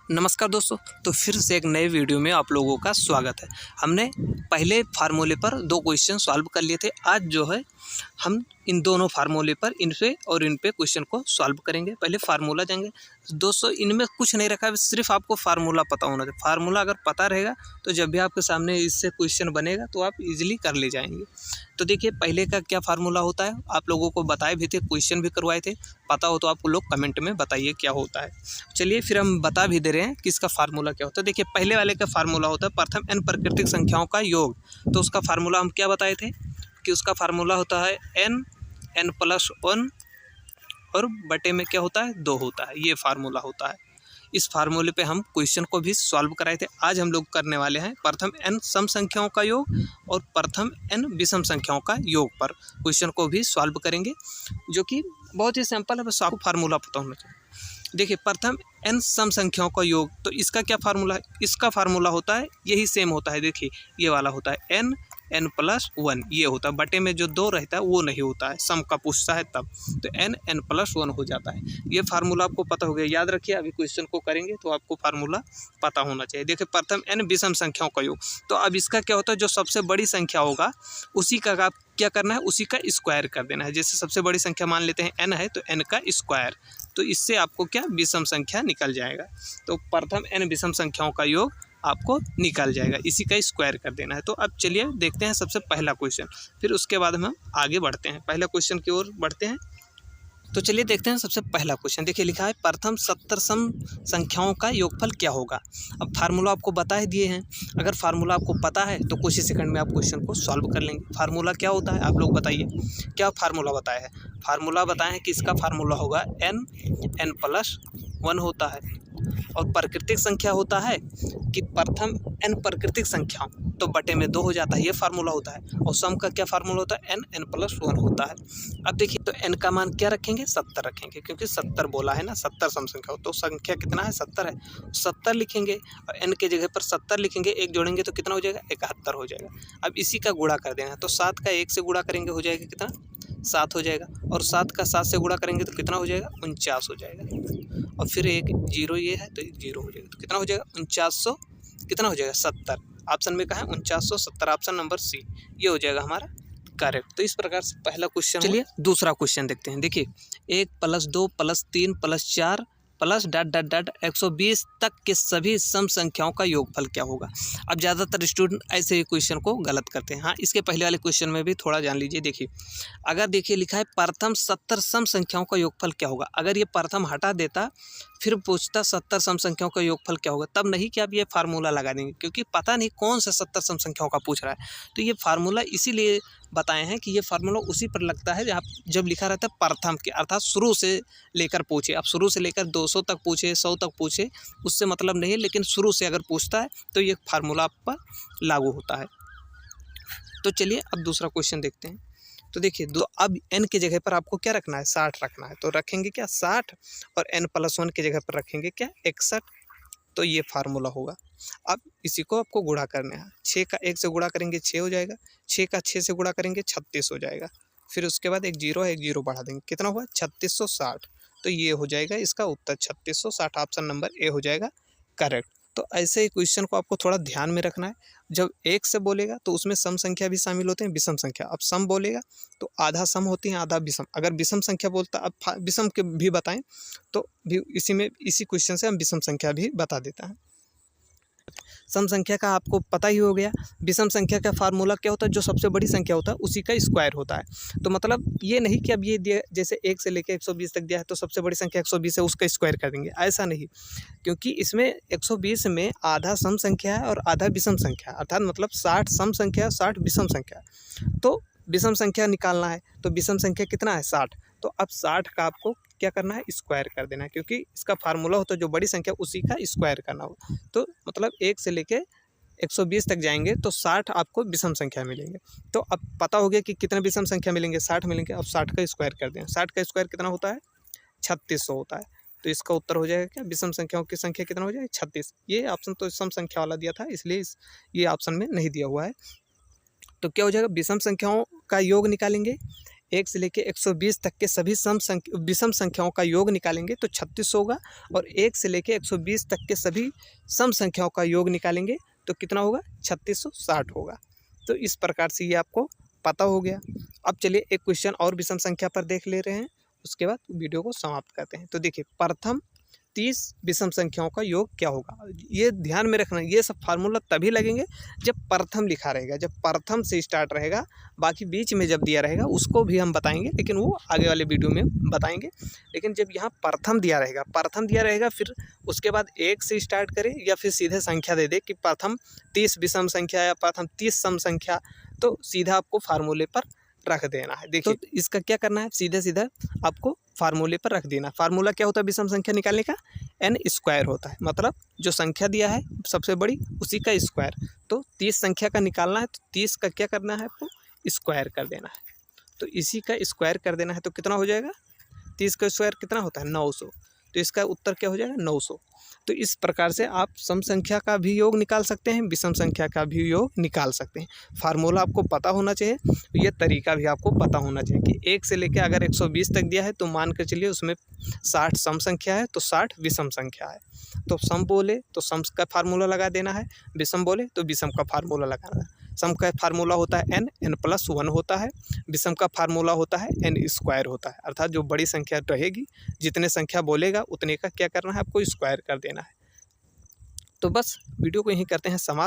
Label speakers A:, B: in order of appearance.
A: नमस्कार दोस्तों। तो फिर से एक नए वीडियो में आप लोगों का स्वागत है। हमने पहले फार्मूले पर 2 क्वेश्चन सॉल्व कर लिए थे। आज जो है हम इन दोनों फार्मूले पर इन पे क्वेश्चन को सॉल्व करेंगे। पहले फार्मूला देंगे दोस्तों, इनमें कुछ नहीं रखा है, सिर्फ आपको फार्मूला पता होना चाहिए। फार्मूला अगर पता रहेगा तो जब भी आपके सामने इससे क्वेश्चन बनेगा तो आप इजीली कर ले जाएंगे। तो देखिए पहले का क्या फार्मूला होता है, आप लोगों को बताए भी थे, क्वेश्चन भी करवाए थे। पता हो तो आप लोग कमेंट में बताइए क्या होता है। चलिए फिर हम बता भी दे रहे हैं कि इसका फार्मूला क्या होता है। देखिए पहले वाले का फार्मूला होता है प्रथम n प्राकृतिक संख्याओं का योग। तो उसका फार्मूला हम क्या बताए थे कि उसका फार्मूला होता है n+1 और बटे में क्या होता है 2 होता है। ये फार्मूला होता है। इस फार्मूले पे हम क्वेश्चन को भी सॉल्व कराए थे। आज हम लोग करने वाले हैं प्रथम n सम संख्याओं का योग और प्रथम n विषम संख्याओं का योग पर क्वेश्चन को भी सॉल्व करेंगे, जो कि बहुत ही सिंपल है, बस आपको फार्मूला पता होना चाहिए। देखिए प्रथम n सम संख्याओं का योग, तो इसका क्या फार्मूला है, इसका फार्मूला होता है यही सेम होता है। देखिए ये वाला होता है n+1, ये होता है। बटे में जो 2 रहता है वो नहीं होता है, सम का पूछता है तब, तो n+1 हो जाता है। ये फार्मूला आपको पता हो गया, याद रखिए। अभी क्वेश्चन को करेंगे तो आपको फार्मूला पता होना चाहिए। देखिए प्रथम n विषम संख्याओं का योग, तो अब इसका क्या होता है, जो सबसे बड़ी संख्या होगा उसी का आप क्या करना है, उसी का स्क्वायर कर देना है। जैसे सबसे बड़ी संख्या मान लेते हैं n है तो n का स्क्वायर, तो इससे आपको क्या विषम संख्या निकल जाएगा। तो प्रथम n विषम संख्याओं का योग आपको निकल जाएगा, इसी का स्क्वायर कर देना है। तो अब चलिए देखते हैं सबसे पहला क्वेश्चन, फिर उसके बाद हम आगे बढ़ते हैं, पहला क्वेश्चन की ओर बढ़ते हैं। तो चलिए देखते हैं सबसे पहला क्वेश्चन। देखिए लिखा है प्रथम 70 सम संख्याओं का योगफल क्या होगा। अब फार्मूला आपको बता ही दिए हैं। अगर फार्मूला आपको पता है तो कुछ ही सेकंड में आप क्वेश्चन को सॉल्व कर लेंगे। फार्मूला क्या होता है आप लोग बताइए, क्या फार्मूला बताया है। फार्मूला बताए हैं कि इसका फार्मूला होगा n+1 होता है, और प्राकृतिक संख्या होता है कि प्रथम n प्राकृतिक संख्या तो बटे में 2 हो जाता है, ये फार्मूला होता है। और सम का क्या फार्मूला होता है, n+1 होता है। अब देखिए तो n का मान क्या रखेंगे, 70 रखेंगे, क्योंकि 70 बोला है ना, 70 सम संख्या हो, तो संख्या कितना है 70 है, 70 लिखेंगे। और n के जगह पर 70 लिखेंगे, 1 जोड़ेंगे तो कितना हो जाएगा, 71 हो जाएगा। अब इसी का गुणा कर देना है, तो 7 का 1 से गुणा करेंगे हो जाएगा कितना, 7 हो जाएगा। और 7 का 7 से गुणा करेंगे तो कितना हो जाएगा, 49 हो जाएगा। और फिर एक 0 ये है तो 0 हो जाएगा, तो कितना हो जाएगा 4900, कितना हो जाएगा 70। ऑप्शन में कहा है 4970, ऑप्शन नंबर सी, ये हो जाएगा हमारा करेक्ट। तो इस प्रकार से पहला क्वेश्चन। चलिए दूसरा क्वेश्चन देखते हैं। देखिए 1+2+3+4 प्लस डॉट डॉट डॉट 120 तक के सभी सम संख्याओं का योगफल क्या होगा। अब ज़्यादातर स्टूडेंट ऐसे ही क्वेश्चन को गलत करते हैं। हाँ, इसके पहले वाले क्वेश्चन में भी थोड़ा जान लीजिए। देखिए अगर देखिए लिखा है प्रथम 70 सम संख्याओं का योगफल क्या होगा, अगर ये प्रथम हटा देता फिर पूछता 70 सम संख्याओं का योगफल क्या होगा, तब नहीं कि आप ये फार्मूला लगा देंगे, क्योंकि पता नहीं कौन सा 70 सम संख्याओं का पूछ रहा है। तो ये फार्मूला इसीलिए बताए हैं कि ये फार्मूला उसी पर लगता है जब लिखा रहता है प्रथम के, अर्थात शुरू से लेकर पूछे। आप शुरू से लेकर 200 तक पूछे, 100 तक पूछे, उससे मतलब नहीं है, लेकिन शुरू से अगर पूछता है तो ये फार्मूला आप पर लागू होता है। तो चलिए अब दूसरा क्वेश्चन देखते हैं। तो देखिए अब n की जगह पर आपको क्या रखना है, 60 रखना है, तो रखेंगे क्या 60, और n+1 की जगह पर रखेंगे क्या 61, तो ये फार्मूला होगा। अब इसी को आपको गुणा करना है, 6 का 1 से गुणा करेंगे 6 हो जाएगा, 6 का 6 से गुणा करेंगे 36 हो जाएगा। फिर उसके बाद एक 0 है, एक 0 बढ़ा देंगे, कितना हुआ 3660, तो ये हो जाएगा इसका उत्तर 3660, ऑप्शन नंबर ए हो जाएगा करेक्ट। तो ऐसे ही क्वेश्चन को आपको थोड़ा ध्यान में रखना है। जब 1 से बोलेगा तो उसमें सम संख्या भी शामिल होते हैं, विषम संख्या। अब सम बोलेगा तो आधा सम होती है, आधा विषम। अगर विषम संख्या बोलता, अब विषम के भी बताएं तो भी इसी क्वेश्चन से हम विषम संख्या भी बता देता है। सम संख्या का आपको पता ही हो गया। विषम संख्या का फार्मूला क्या होता है, जो सबसे बड़ी संख्या होता है उसी का स्क्वायर होता है। तो मतलब ये नहीं कि अब ये दिया, जैसे 1 से लेकर 120 तक दिया है तो सबसे बड़ी संख्या 120 है, उसका स्क्वायर कर देंगे, ऐसा नहीं। क्योंकि इसमें 120 में आधा सम संख्या है और आधा विषम संख्या है, अर्थात मतलब 60 सम संख्या है, 60 विषम संख्या है। तो विषम संख्या निकालना है तो विषम संख्या कितना है 60, तो अब 60 का आपको क्या करना है, स्क्वायर कर देना है, क्योंकि इसका फार्मूला होता है जो बड़ी संख्या उसी का स्क्वायर करना हो। तो मतलब 1 से लेके 120 तक जाएंगे तो 60 आपको विषम संख्या मिलेंगे। तो अब पता हो गया कि कितने विषम संख्या मिलेंगे, 60 मिलेंगे। अब 60 का स्क्वायर कर दें, 60 का स्क्वायर कितना होता है 3600 होता है। तो इसका उत्तर हो जाएगा क्या, विषम संख्याओं की संख्या कितना हो जाएगा 36। ये ऑप्शन तो सम संख्या वाला दिया था, इसलिए ये ऑप्शन में नहीं दिया हुआ है। तो क्या हो जाएगा, विषम संख्याओं का योग निकालेंगे 1 से लेके 120 तक के सभी विषम संख्याओं का योग निकालेंगे तो 36 होगा, और 1 से लेके 120 तक के सभी सम संख्याओं का योग निकालेंगे तो कितना होगा, 3660 होगा। तो इस प्रकार से ये आपको पता हो गया। अब चलिए एक क्वेश्चन और विषम संख्या पर देख ले रहे हैं, उसके बाद वीडियो को समाप्त करते हैं। तो देखिए, प्रथम 30 विषम संख्याओं का योग क्या होगा। ये ध्यान में रखना, ये सब फार्मूला तभी लगेंगे जब प्रथम लिखा रहेगा, जब प्रथम से स्टार्ट रहेगा। बाकी बीच में जब दिया रहेगा उसको भी हम बताएंगे, लेकिन वो आगे वाले वीडियो में बताएंगे। लेकिन जब यहाँ प्रथम दिया रहेगा, फिर उसके बाद 1 से स्टार्ट करें या फिर सीधे संख्या दे दे कि प्रथम 30 विषम संख्या या प्रथम 30 सम संख्या, तो सीधा आपको फार्मूले पर रख देना है। देखिए, तो इसका क्या करना है, सीधा सीधा आपको फार्मूले पर रख देना। फार्मूला क्या होता है विषम संख्या निकालने का, n स्क्वायर होता है, मतलब जो संख्या दिया है सबसे बड़ी उसी का स्क्वायर। तो 30 संख्या का निकालना है तो 30 का क्या करना है, आपको स्क्वायर कर देना है। तो इसी का स्क्वायर कर देना है तो कितना हो जाएगा, 30 का स्क्वायर कितना होता है, 900। तो इसका उत्तर क्या हो जाएगा, 900। तो इस प्रकार से आप सम संख्या का भी योग निकाल सकते हैं, विषम संख्या का भी योग निकाल सकते हैं। फार्मूला आपको पता होना चाहिए, ये तरीका भी आपको पता होना चाहिए कि 1 से लेकर अगर 120 तक दिया है तो मान कर चलिए उसमें 60 सम संख्या है तो 60 विषम संख्या है। तो सम बोले तो सम का फार्मूला लगा देना है, विषम बोले तो विषम का फार्मूला लगाना है। सम का फार्मूला होता है n+1 होता है, विषम का फार्मूला होता है n स्क्वायर होता है। अर्थात जो बड़ी संख्या रहेगी, जितने संख्या बोलेगा उतने का क्या करना है, आपको स्क्वायर कर देना है। तो बस वीडियो को यहीं करते हैं समाप्त।